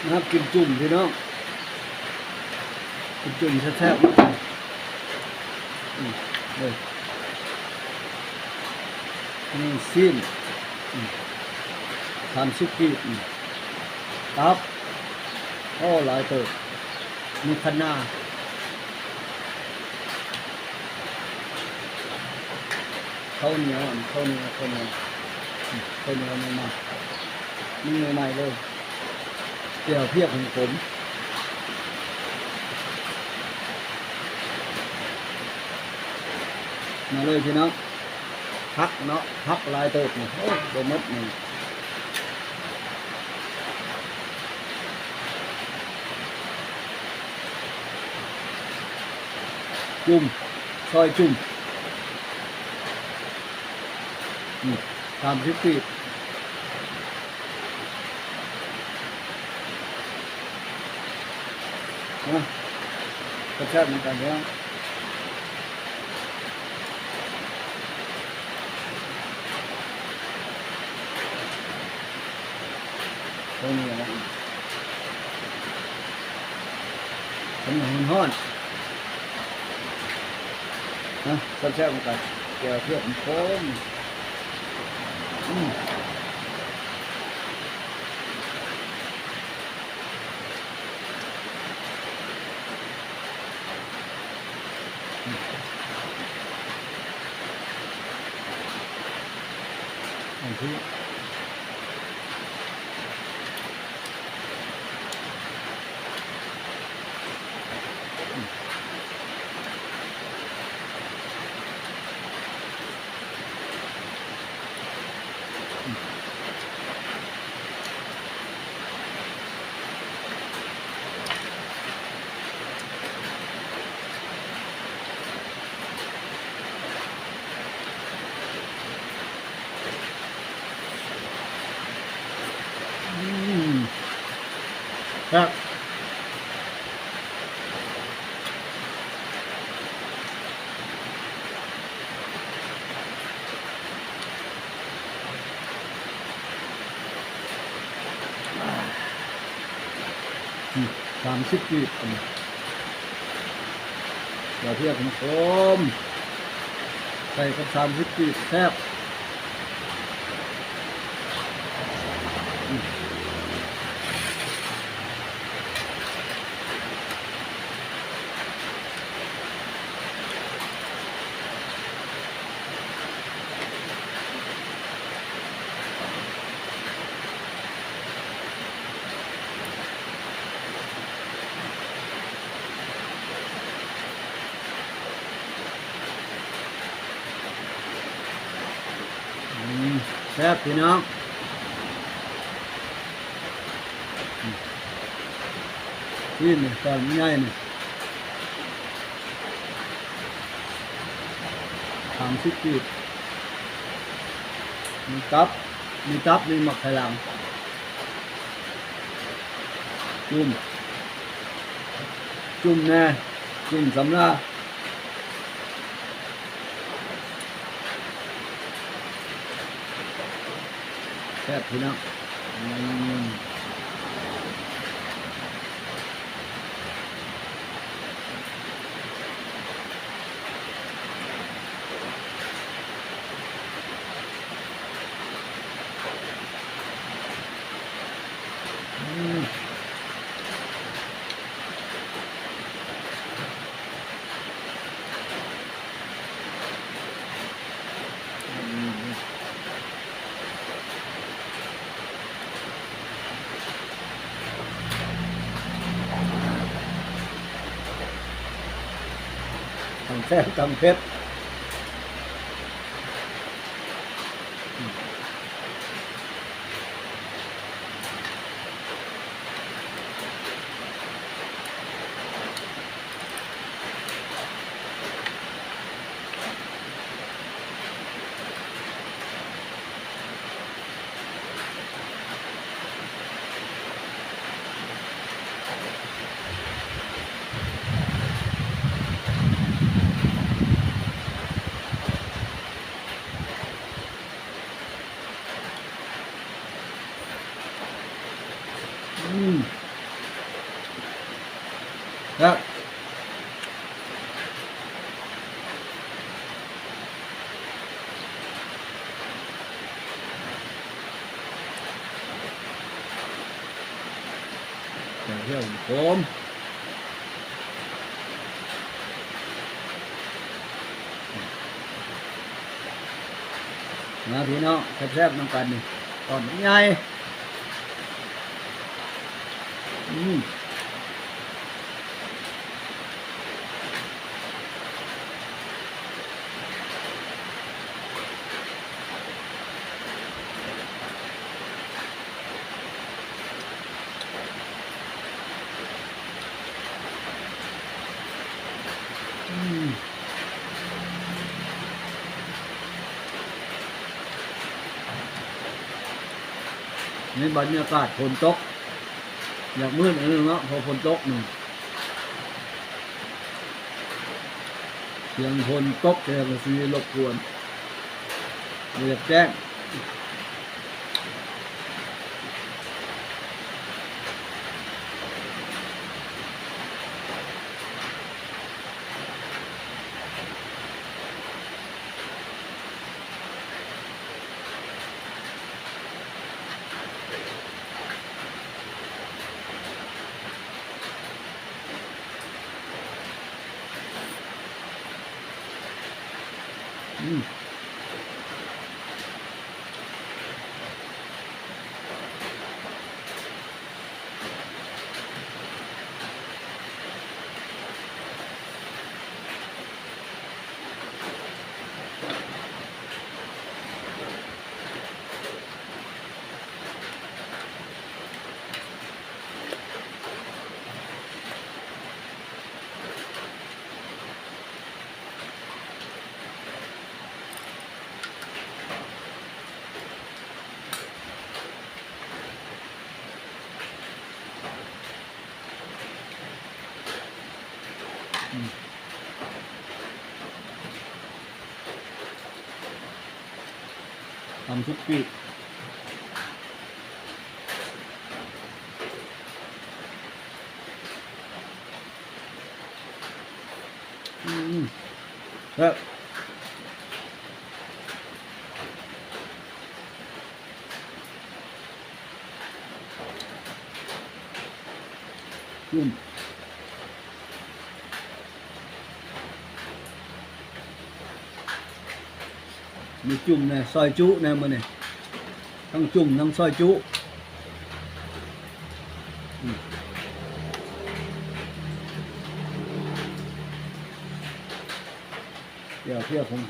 นะครับกินจุ่มพี่น้องกินจุ่มแซ่บๆนะครับเลยนี่ซีน30 กีบครับโอ้หลายเติบมีคะน้าข้าวเหนียวข้าวเหนียวใหม่ๆนี่ใหม่ๆเลยเจียวเพียบของผมมาเลยพี่น้องพักเนาะพักลายเติบนี่โอ้โดมดนี่จุ่มซอยจุ่ม30 กีบนะรสชาติเหมือนกันเนี่ยตรงนี้นะผมหอนห้อนนะรสชาติเหมือนกันเกี่ยวเทียบโค้งอันที่ครับ30 กีบเดี๋ยวเทียบผมใส่กับ30 กีบแซ่บแซ่บพี่น้องนี่นี่ตอนง่ายนี่30 กีบมีตับมีหมักไข่หลังจุ่มแน่จุ่มสำลักแซ่บพี่น้องแซ่บตำเผ็ด ครับเที่ยวผมมาพี่น้องแซ่บๆน้ำกันนี่ตอนใหญ่ในบรรยากาศฝนตกอยากมืดนึงเนาะพอฝนตกหนึ่งเสียงฝนตกแต่ก็สีรบกวนเรียกแจ้งทำทุกปีครับจุ่มมีจุ่มเนี่ยซอยจุเนี่ยมันเนี่ยทั้งจุ่มทั้งซอยจุเดี๋ยวเที่ยวผม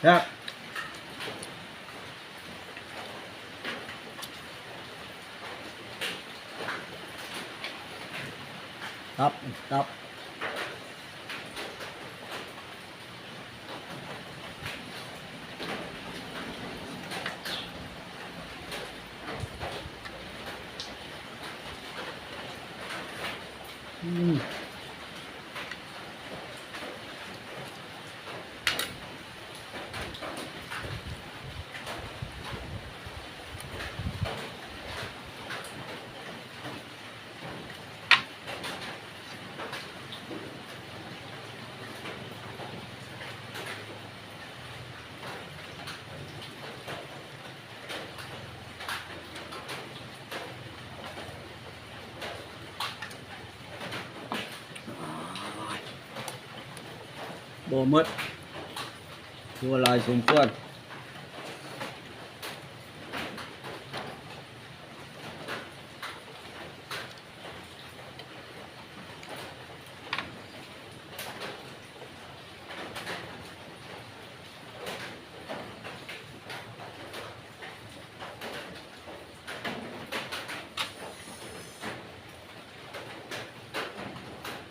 ครับครับครับบ่หมดตัวลายสมควร